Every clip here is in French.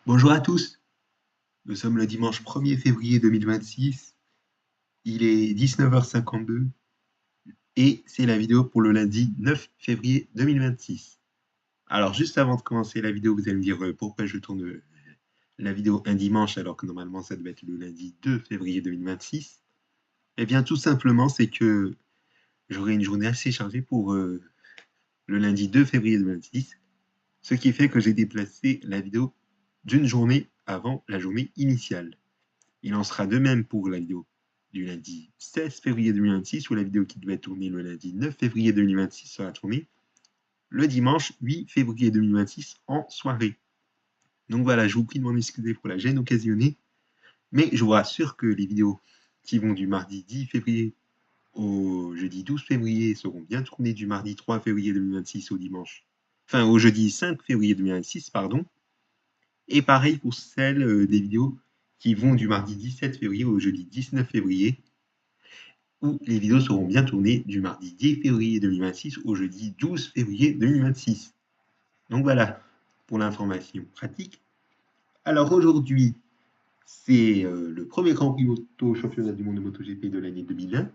Bonjour à tous, nous sommes le dimanche 1er février 2026, il est 19h52 et c'est la vidéo pour le lundi 9 février 2026. Alors juste avant de commencer la vidéo, vous allez me dire pourquoi je tourne la vidéo un dimanche alors que normalement ça devait être le lundi 2 février 2026. Eh bien tout simplement c'est que j'aurai une journée assez chargée pour le lundi 2 février 2026, ce qui fait que j'ai déplacé la vidéo d'une journée avant la journée initiale. Il en sera de même pour la vidéo du lundi 16 février 2026, où la vidéo qui devait tourner le lundi 9 février 2026 sera tournée le dimanche 8 février 2026 en soirée. Donc voilà, je vous prie de m'en excuser pour la gêne occasionnée, mais je vous rassure que les vidéos qui vont du mardi 10 février au jeudi 12 février seront bien tournées du mardi 3 février 2026 au jeudi 5 février 2026, pardon. Et pareil pour celles des vidéos qui vont du mardi 17 février au jeudi 19 février, où les vidéos seront bien tournées du mardi 10 février 2026 au jeudi 12 février 2026. Donc voilà, pour l'information pratique. Alors aujourd'hui, c'est le premier Grand Prix Moto Championnat du monde de MotoGP de l'année 2001,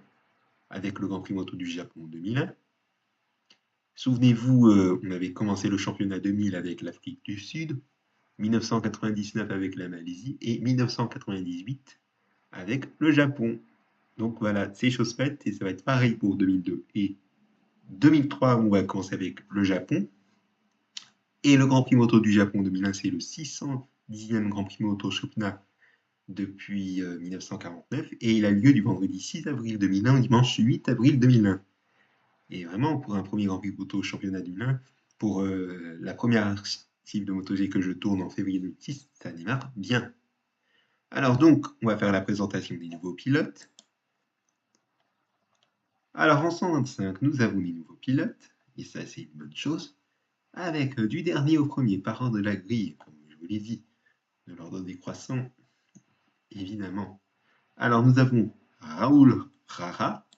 avec le Grand Prix Moto du Japon 2001. Souvenez-vous, on avait commencé le championnat 2000 avec l'Afrique du Sud, 1999 avec la Malaisie et 1998 avec le Japon. Donc voilà, c'est chose faite et ça va être pareil pour 2002 et 2003, on va commencer avec le Japon. Et le Grand Prix Moto du Japon 2001, c'est le 610e Grand Prix Moto Championnat depuis 1949 et il a lieu du vendredi 6 avril 2001 au dimanche 8 avril 2001. Et vraiment, pour un premier Grand Prix Moto Championnat 2001, pour la première archive de MotoG que je tourne en février 2006, ça démarre bien. Alors donc, on va faire la présentation des nouveaux pilotes. Alors en 125, nous avons les nouveaux pilotes, et ça c'est une bonne chose, avec du dernier au premier, parent de la grille, comme je vous l'ai dit, de l'ordre décroissant, évidemment. Alors nous avons Raoul Rara,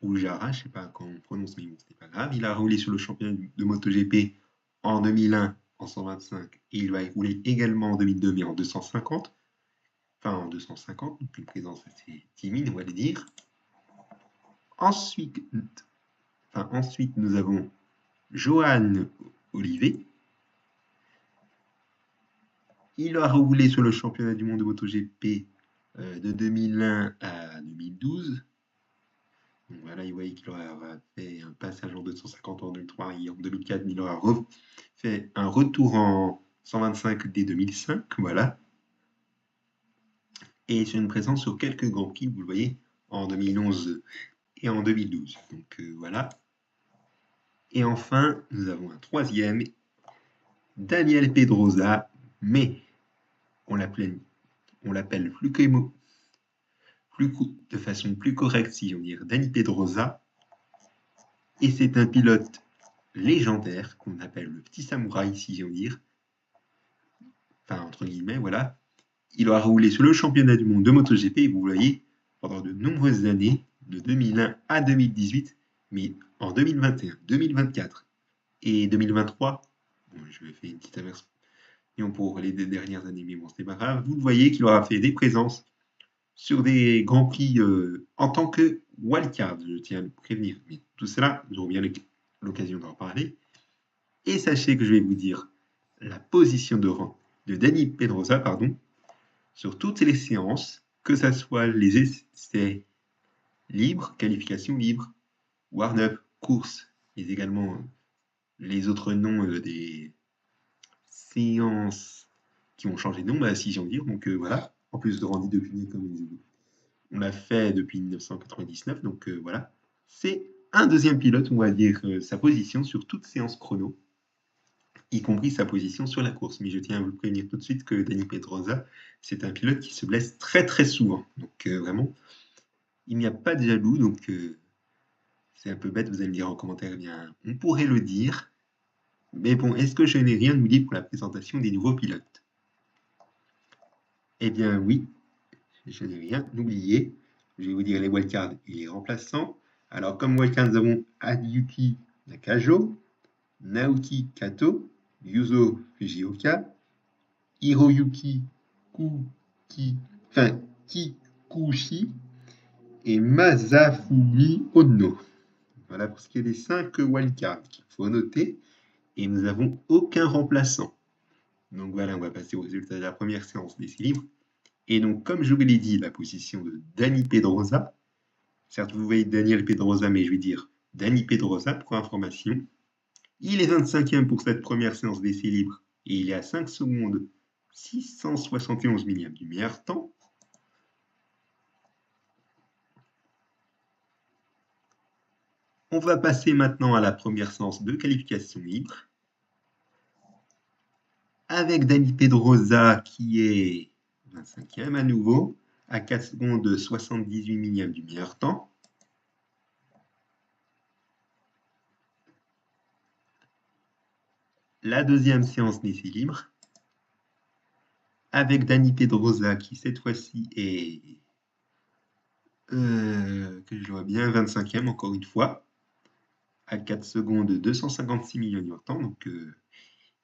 ou Jara, je ne sais pas comment on prononce, mais bon, ce n'est pas grave. Il a roulé sur le championnat de MotoGP en 2001 en 125, et il va y rouler également en 2002, mais en 250. Enfin en 250, donc une présence assez timide, on va le dire. Ensuite, nous avons Johan Olivet. Il a roulé sur le championnat du monde de MotoGP de 2001 à 2012. Donc voilà, il voyait qu'il aura fait un passage en 250 en 2003 et en 2004, mais il aura fait un retour en 125 dès 2005. Voilà. Et c'est une présence sur quelques Grands Prix, vous le voyez, en 2011 et en 2012. Donc voilà. Et enfin, nous avons un troisième, Daniel Pedrosa, mais on l'appelle de façon plus correcte, si on dit Dani Pedrosa. Et c'est un pilote légendaire qu'on appelle le petit samouraï, si j'ose dire. Enfin, entre guillemets, voilà. Il aura roulé sur le championnat du monde de MotoGP, vous voyez, pendant de nombreuses années, de 2001 à 2018, mais en 2021, 2024 et 2023, bon, je vais faire une petite inversion pour les dernières années, mais bon, c'est pas grave. Vous voyez qu'il aura fait des présences sur des grands prix en tant que wildcard, je tiens à le prévenir. Mais tout cela, nous aurons bien l'occasion d'en parler. Et sachez que je vais vous dire la position de rang de Dani Pedrosa, sur toutes les séances, que ce soit les essais libres, qualifications libres, warm-up, course, et également les autres noms des séances qui ont changé de nom, si j'en dire. Donc voilà, en plus de Randy Depunier, comme on l'a fait depuis 1999. Donc voilà, c'est un deuxième pilote, on va dire sa position sur toute séance chrono, y compris sa position sur la course. Mais je tiens à vous prévenir tout de suite que Dani Pedrosa, c'est un pilote qui se blesse très très souvent. Donc vraiment, il n'y a pas de jaloux, donc c'est un peu bête, vous allez me dire en commentaire, eh bien, on pourrait le dire. Mais bon, est-ce que je n'ai rien oublié pour la présentation des nouveaux pilotes? Eh bien oui, je n'ai rien oublié. Je vais vous dire les wildcards et les remplaçants. Alors comme wildcards, nous avons Hideyuki Nakajo, Naoki Kato, Yuzo Fujioka, Hiroyuki Kikuchi et Masafumi Ono. Voilà pour ce qui est des 5 wildcards qu'il faut noter. Et nous n'avons aucun remplaçant. Donc voilà, on va passer au résultat de la première séance d'essai libre. Et donc, comme je vous l'ai dit, la position de Dani Pedrosa. Certes, vous voyez Daniel Pedrosa, mais je vais dire Dani Pedrosa pour information. Il est 25e pour cette première séance d'essai libre. Et il est à 5 secondes 671 millième du meilleur temps. On va passer maintenant à la première séance de qualification libre. Avec Dani Pedrosa qui est 25e à nouveau, à 4 secondes 78 millième du meilleur temps. La deuxième séance d'essai libre, avec Dani Pedrosa qui cette fois-ci est, que je vois bien, 25e encore une fois, à 4 secondes 256 millions de temps, donc il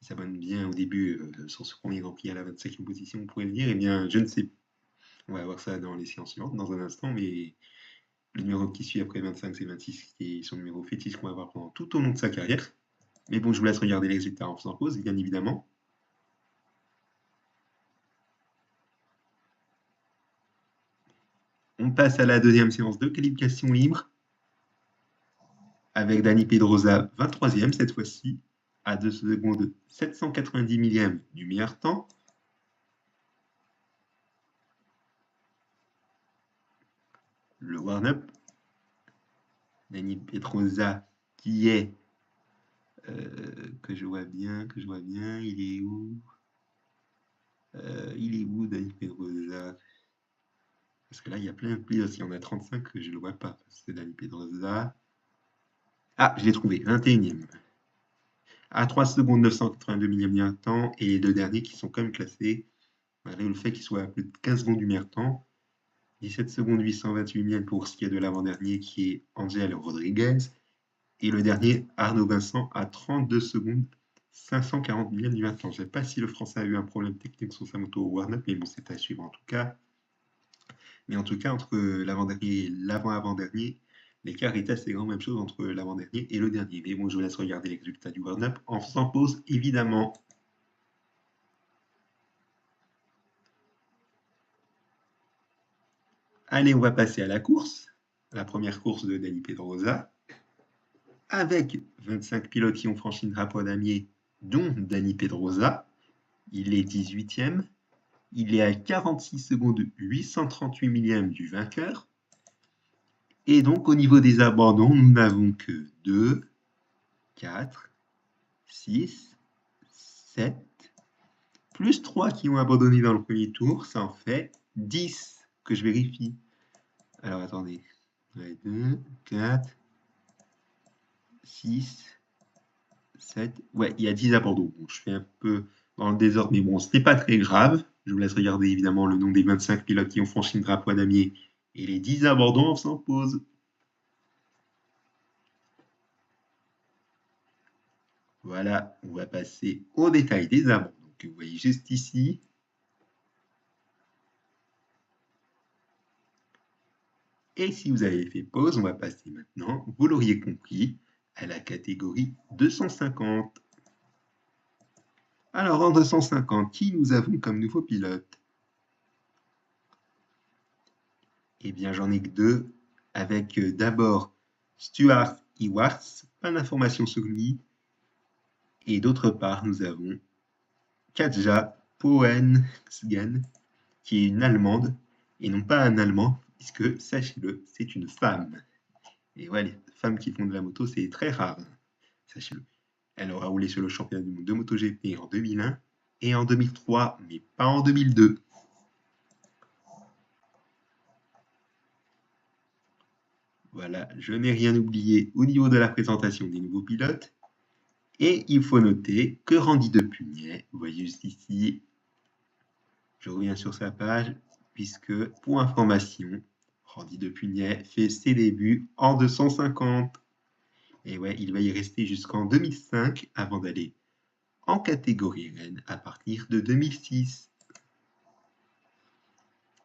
s'abonne bien au début sur ce premier Grand Prix à la 25e position, on pourrait le dire. Eh bien, je ne sais pas. On va voir ça dans les séances suivantes dans un instant, mais le numéro qui suit après 25, c'est 26, qui est son numéro fétiche qu'on va avoir pendant tout au long de sa carrière. Mais bon, je vous laisse regarder les résultats en faisant pause, bien évidemment. On passe à la deuxième séance de qualification libre, avec Dani Pedrosa, 23e cette fois-ci, à 2 secondes 790 millième du meilleur temps. Le warm-up, Dani Pedrosa qui est, que je vois bien, il est où Dani Pedrosa? Parce que là, il y a plein de pilotes, il y en a 35 que je ne le vois pas. C'est Dani Pedrosa. Ah, je l'ai trouvé, 21e. À 3 secondes 982 millième du temps, et les deux derniers qui sont quand même classés, malgré le fait qu'ils soient à plus de 15 secondes du meilleur temps. 17 secondes 828 millième pour ce qui est de l'avant-dernier qui est Angel Rodriguez. Et le dernier, Arnaud Vincent, à 32 secondes 540 millième du meilleur temps. Je ne sais pas si le Français a eu un problème technique sur sa moto au warm-up, mais bon, c'est à suivre en tout cas. Mais en tout cas, entre l'avant-dernier et l'avant-avant-dernier, l'écart est assez grand, même chose entre l'avant-dernier et le dernier. Mais bon, je vous laisse regarder les résultats du warm-up en faisant pause, évidemment. Allez, on va passer à la course, la première course de Dani Pedrosa, avec 25 pilotes qui ont franchi le drapeau damier, dont Dani Pedrosa. Il est 18e. Il est à 46 secondes 838 millième du vainqueur. Et donc, au niveau des abandons, nous n'avons que 2, 4, 6, 7, plus 3 qui ont abandonné dans le premier tour. Ça en fait 10 que je vérifie. Alors, attendez. 2, 4, 6, 7. Ouais, il y a 10 abandons. Bon, je fais un peu dans le désordre, mais bon, ce n'est pas très grave. Je vous laisse regarder évidemment le nom des 25 pilotes qui ont franchi le drapeau damier et les 10 abandons en faisant pause. Voilà, on va passer au détail des abandons. Donc, vous voyez juste ici. Et si vous avez fait pause, on va passer maintenant, vous l'auriez compris, à la catégorie 250. Alors, en 250, qui nous avons comme nouveau pilote? Eh bien, j'en ai que 2, avec d'abord Stuart Ewarts, pas d'informations sur lui. Et d'autre part, nous avons Katja Poensgen, qui est une Allemande, et non pas un Allemand, puisque, sachez-le, c'est une femme. Et ouais, les femmes qui font de la moto, c'est très rare, sachez-le. Elle aura roulé sur le championnat du monde de MotoGP en 2001 et en 2003, mais pas en 2002. Voilà, je n'ai rien oublié au niveau de la présentation des nouveaux pilotes. Et il faut noter que Randy Depugnet, vous voyez juste ici, je reviens sur sa page, puisque, pour information, Randy Depugnet fait ses débuts en 250. Et ouais, il va y rester jusqu'en 2005 avant d'aller en catégorie reine à partir de 2006.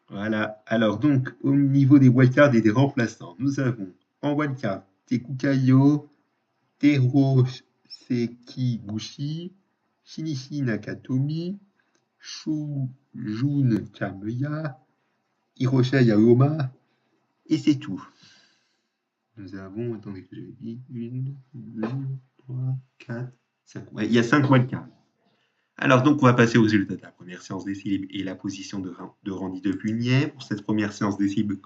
Voilà. Alors donc, au niveau des wildcards et des remplaçants, nous avons en wildcard Tekukayo, Tero Sekibushi, Shinichi Nakatomi, Jun Kameya, Hiroshi Aoyama, et c'est tout. Nous avons, attendez que je dis, 1, 2, 3, 4, 5. Ouais, il y a 5 wildcards. Alors donc, on va passer aux résultats de la première séance d'équilibre et la position de Randy de Pugnet. Pour cette première séance d'équilibre,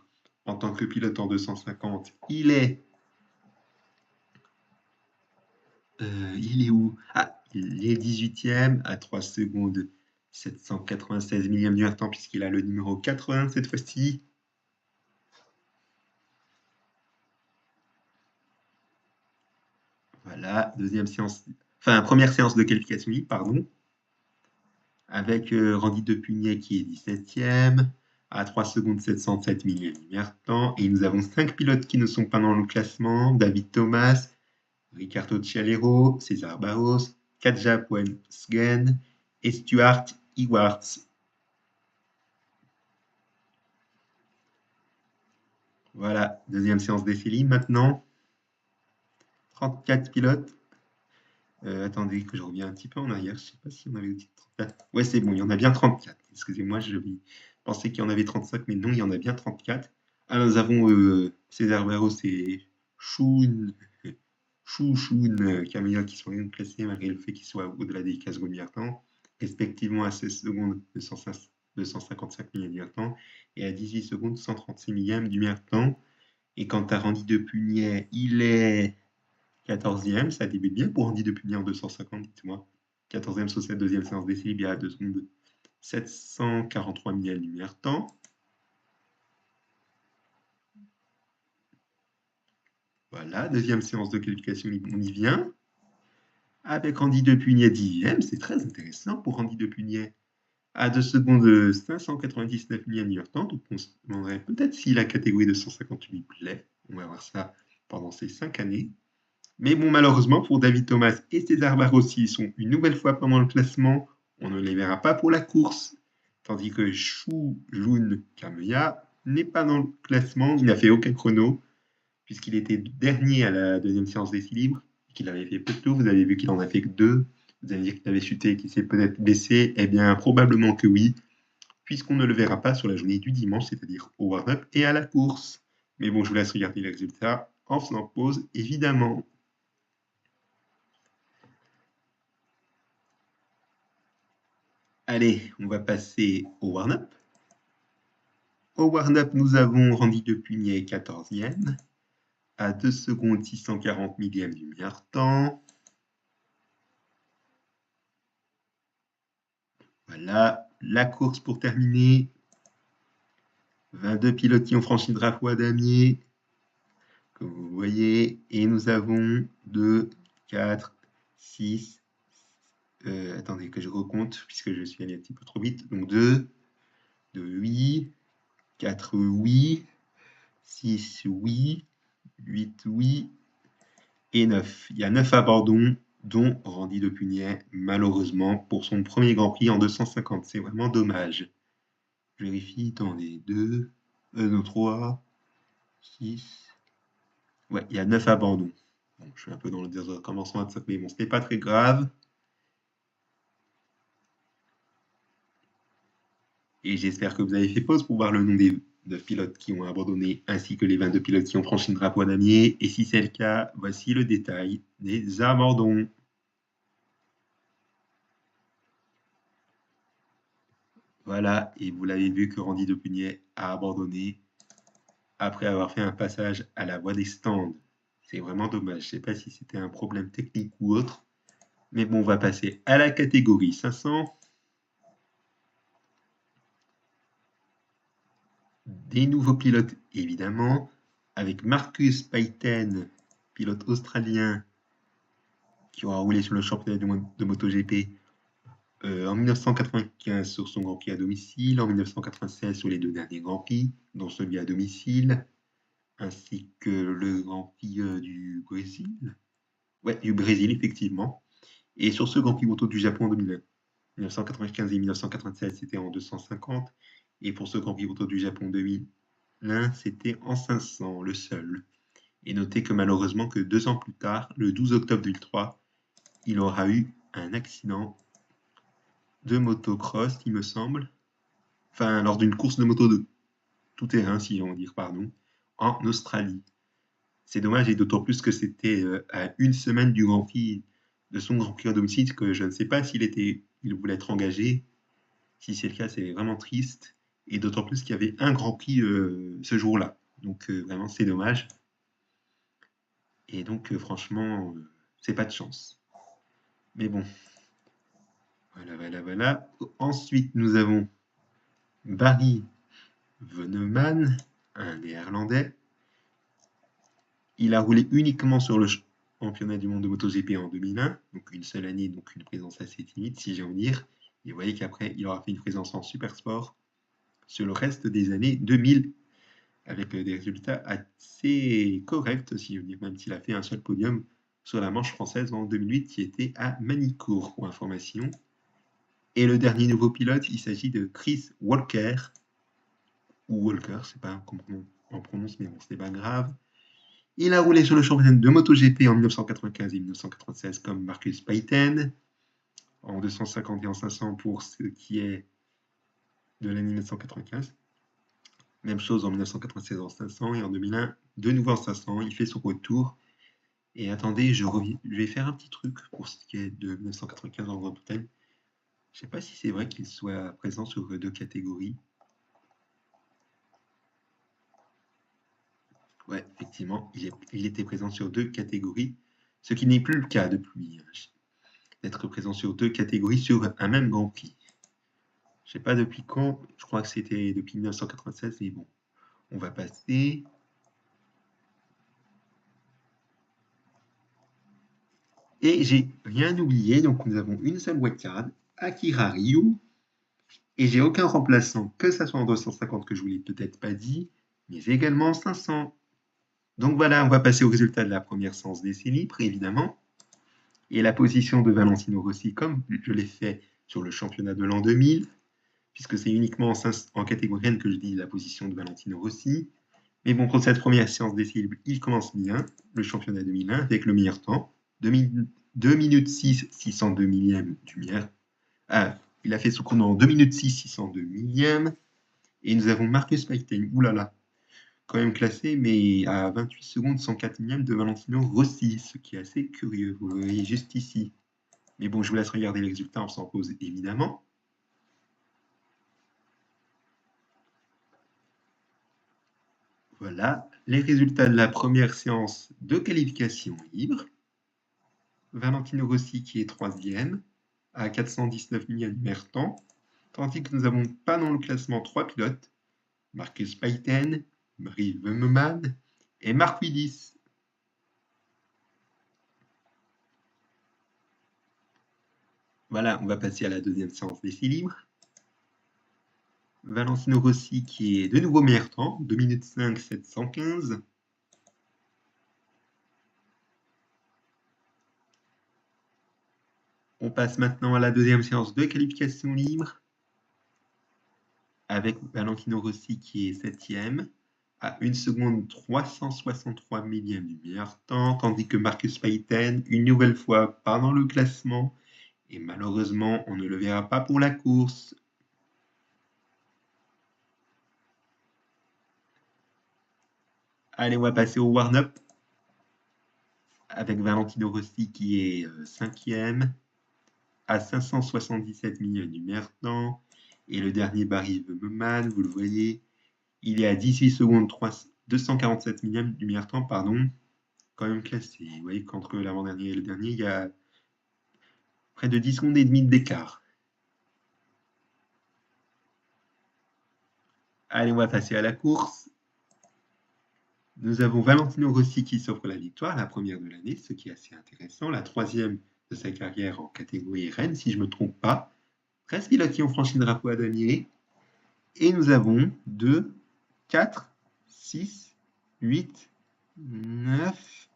en tant que pilote en 250, il est où? Ah, il est 18e à 3 secondes 796 millième du temps puisqu'il a le numéro 80 cette fois-ci. Voilà, première séance de qualification libre, pardon, avec Randy de Pugnet qui est 17e à 3 secondes 707 millième du temps. Et nous avons 5 pilotes qui ne sont pas dans le classement: David Thomas, Ricardo Cialero, César Barros, Katja Poensgen et Stuart Ewarts. Voilà, deuxième séance d'essai libre maintenant. 34 pilotes. Attendez que je reviens un petit peu en arrière. Je ne sais pas si on avait dit 34. Ouais, c'est bon, il y en a bien 34. Excusez-moi, je pensais qu'il y en avait 35, mais non, il y en a bien 34. Alors, nous avons César Barros et Shun Kamea qui sont classés malgré le fait qu'ils soient au-delà des 15 secondes du temps, respectivement à 16 secondes 255 millièmes du temps et à 18 secondes 136 millièmes du temps. Et quant à Randy de Pugnet, il est 14e, ça débute bien pour Randy de Pugnet en 250, dites-moi. 14e sur cette deuxième séance d'essai, il y a 2 secondes 743 millièmes du temps. Voilà, deuxième séance de qualification, on y vient. Avec Randy de Pugnet 10e, c'est très intéressant pour Randy de Pugnet. À 2 secondes 599 millièmes du temps, donc on se demanderait peut-être si la catégorie de 158 plaît. On va voir ça pendant ces 5 années. Mais bon, malheureusement, pour David Thomas et César Barros, s'ils sont une nouvelle fois pendant le classement, on ne les verra pas pour la course. Tandis que Jun Kameya n'est pas dans le classement, il n'a fait aucun chrono, puisqu'il était dernier à la deuxième séance d'équilibre, qu'il avait fait peu de tours. Vous avez vu qu'il en a fait que 2. Vous allez dire qu'il avait chuté et qu'il s'est peut-être baissé. Eh bien, probablement que oui, puisqu'on ne le verra pas sur la journée du dimanche, c'est-à-dire au warm-up et à la course. Mais bon, je vous laisse regarder les résultats en faisant pause, évidemment. Allez, on va passer au warm-up. Au warm-up, nous avons Randy de Pugnet 14e, à 2 secondes 640 millièmes du meilleur temps. Voilà, la course pour terminer. 22 pilotes qui ont franchi le drapeau à damier, comme vous voyez. Et nous avons 2, 4, 6... attendez que je recompte, puisque je suis allé un petit peu trop vite. Donc 2 oui, 4 oui, 6 oui, 8 oui, et 9. Il y a 9 abandons, dont Randy de Pugnet, malheureusement, pour son premier Grand Prix en 250. C'est vraiment dommage. Je vérifie, attendez, 2, non, 3, 6... Ouais, il y a 9 abandons. Bon, je suis un peu dans le désordre commençant à ça, mais bon, ce n'est pas très grave. Et j'espère que vous avez fait pause pour voir le nom des 9 pilotes qui ont abandonné, ainsi que les 22 pilotes qui ont franchi le drapeau à damier. Et si c'est le cas, voici le détail des abandons. Voilà, et vous l'avez vu que Randy de Pugnet a abandonné après avoir fait un passage à la voie des stands. C'est vraiment dommage. Je ne sais pas si c'était un problème technique ou autre. Mais bon, on va passer à la catégorie 500. Des nouveaux pilotes, évidemment, avec Marcus Payten, pilote australien, qui aura roulé sur le championnat de MotoGP en 1995 sur son Grand Prix à domicile, en 1996 sur les 2 derniers Grands Prix, dont celui à domicile, ainsi que le Grand Prix du Brésil. Ouais, du Brésil, effectivement. Et sur ce Grand Prix moto du Japon en 2020, 1995 et 1996, c'était en 250. Et pour ce Grand Prix moto du Japon 2001, c'était en 500, le seul. Et notez que malheureusement, que 2 ans plus tard, le 12 octobre 2003, il aura eu un accident de motocross, il me semble. Enfin, lors d'une course de moto de tout-terrain, si on dire pardon, en Australie. C'est dommage, et d'autant plus que c'était à une semaine du Grand Prix, de son Grand Prix à domicile, que je ne sais pas il voulait être engagé. Si c'est le cas, c'est vraiment triste. Et d'autant plus qu'il y avait un Grand Prix ce jour-là. Donc vraiment, c'est dommage. Et donc, franchement, c'est pas de chance. Mais bon, voilà. Ensuite, nous avons Barry Veneman, un néerlandais. Il a roulé uniquement sur le championnat du monde de MotoGP en 2001, donc une seule année, donc une présence assez timide, si j'ai envie de dire. Et vous voyez qu'après, il aura fait une présence en Supersport sur le reste des années 2000, avec des résultats assez corrects, si je veux dire, même s'il a fait un seul podium sur la manche française en 2008, qui était à Manicourt, pour information. Et le dernier nouveau pilote, il s'agit de Chris Walker, ou Walker, c'est pas comment on prononce, mais bon, ce n'est pas grave. Il a roulé sur le championnat de MotoGP en 1995 et 1996 comme Marcus Payten, en 250 et en 500 pour ce qui est de l'année 1995. Même chose en 1996 en 500 et en 2001, de nouveau en 500. Il fait son retour. Et attendez, je vais faire un petit truc pour ce qui est de 1995 en Grand Bretagne. Je ne sais pas si c'est vrai qu'il soit présent sur 2 catégories. Ouais, effectivement, il était présent sur 2 catégories, ce qui n'est plus le cas depuis, d'être présent sur 2 catégories sur un même Grand Prix. Je sais pas depuis quand, je crois que c'était depuis 1996, mais bon, on va passer. Et j'ai rien oublié, donc nous avons une seule wildcard, Akira Ryu, et j'ai aucun remplaçant, que ça soit en 250 que je vous l'ai peut-être pas dit, mais également en 500. Donc voilà, on va passer au résultat de la première séance d'essai libre, évidemment. Et la position de Valentino Rossi, comme je l'ai fait sur le championnat de l'an 2000, puisque c'est uniquement en catégorie N que je dis la position de Valentino Rossi. Mais bon, pour cette première séance d'essai libre, il commence bien, le championnat 2001, avec le meilleur temps, 2 minutes 6, 602 millièmes du meilleur. Ah, il a fait son chrono en 2 minutes 6, 602 millièmes. Et nous avons Marcus Payten, oulala, quand même classé, mais à 28 secondes, 104 millièmes de Valentino Rossi, ce qui est assez curieux, vous le voyez juste ici. Mais bon, je vous laisse regarder les résultats, on s'en pose évidemment. Voilà, les résultats de la première séance de qualification libre. Valentino Rossi qui est 3e à 419 millièmes du meilleur temps, tandis que nous n'avons pas dans le classement 3 pilotes, Marcus Payten, Barry Veneman et Mark Willis. Voilà, on va passer à la deuxième séance d'essai libre. Valentino Rossi qui est de nouveau meilleur temps, 2 minutes 5, 715. On passe maintenant à la deuxième séance de qualification libre, avec Valentino Rossi qui est 7e, à 1 seconde 363 millièmes du meilleur temps, tandis que Marcus Payten, une nouvelle fois, part dans le classement, et malheureusement, on ne le verra pas pour la course. Allez, on va passer au warm-up, avec Valentino Rossi qui est 5e, à 577 millièmes du meilleur temps, et le dernier Barry Veneman, vous le voyez, il est à 18 secondes 247 millièmes du meilleur temps, pardon, quand même classé. Vous voyez qu'entre l'avant-dernier et le dernier, il y a près de 10 secondes et demie d'écart. Allez, on va passer à la course. Nous avons Valentino Rossi qui s'offre la victoire, la première de l'année, ce qui est assez intéressant, la 3e de sa carrière en catégorie Rennes, si je ne me trompe pas. 13 pilotes qui ont franchi le drapeau à damier. Et nous avons 2, 4, 6, 8, 9,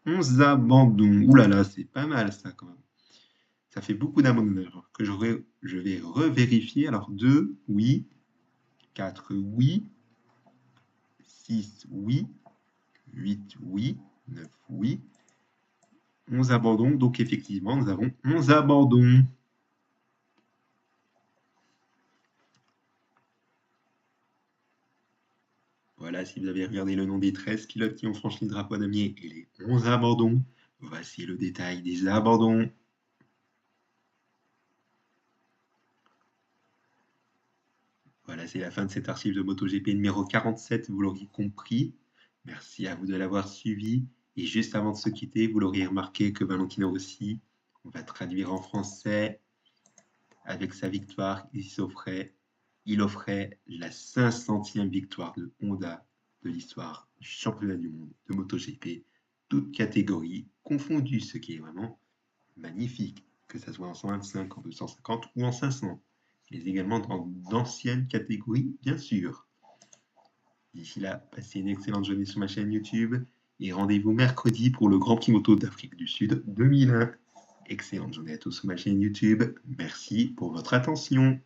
11 abandons. Ouh là là, c'est pas mal ça quand même. Ça fait beaucoup d'abandonneurs que je vais revérifier. Alors 2, oui. 4, oui. 6, oui. 8, oui. 9, oui. 11 abandons. Donc effectivement, nous avons 11 abandons. Voilà, si vous avez regardé le nom des 13 pilotes qui ont franchi le drapeau damier et les 11 abandons, voici le détail des abandons. Voilà, c'est la fin de cet archive de MotoGP numéro 47, vous l'auriez compris. Merci à vous de l'avoir suivi. Et juste avant de se quitter, vous l'auriez remarqué que Valentino Rossi, on va traduire en français, avec sa victoire, il offrait la 500e victoire de Honda de l'histoire du championnat du monde de MotoGP, toutes catégories confondues, ce qui est vraiment magnifique, que ça soit en 125, en 250 ou en 500, mais également dans d'anciennes catégories, bien sûr. D'ici là, passez une excellente journée sur ma chaîne YouTube et rendez-vous mercredi pour le Grand Prix Moto d'Afrique du Sud 2001. Excellente journée à tous sur ma chaîne YouTube. Merci pour votre attention.